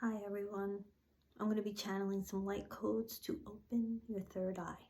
Hi everyone. I'm going to be channeling some light codes to open your third eye.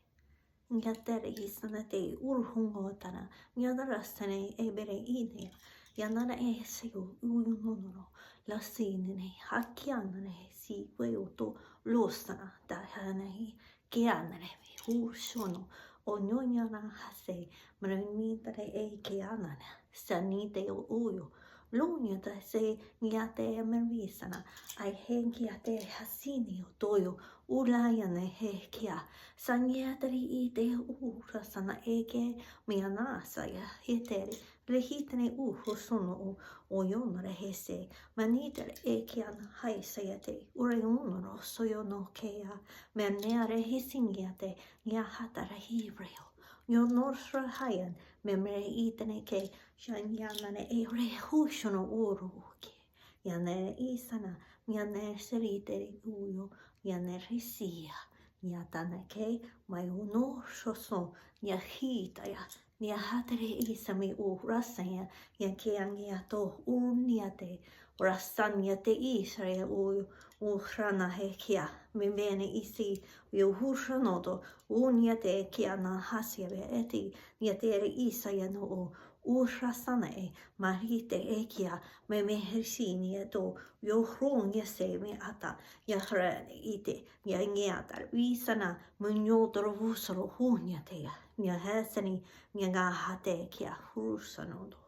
Ngatere isana te urhungotana. Nyadara stane ebere ine. Yanara e seo uyunonoro. La sinene hakianane si weoto lostana da hanahi kianane ursono. Onyonyana hase mranitare e kianane. Sanite uyo. Lunia da se niate emerisana. Ai henkiate hasini otoyo. Ulayane he kia. Sanyatari ite ura sana eke mianasa ya hitere rehitene sono o yonore hese manitere eke ana haisayate urayonoro soyono kea meneare hisingiate niahatara hibreo yonosra hayan memre itene ke shanyanane e rehushono uruke yane isana miane seritere uyo yane risia Nyatanake, my no shoso, Nyahita, Nyahatere isami u rasaya, Yankiangiato, Uniate, Rasanyate Israel, Uhrana hekia, Mimene isi, Yuhushanoto, Uniate kiana hasiave eti, Nyatere isayano, Uhrasanae, Marite ekia, Memehersini eto, Yohrun yasemi ata, Yahrane ite, Yangiatar, Visana, Munyotoro Vusoro Hunyatea, Nyahasani, Nyangahate kia, Hurusanodo.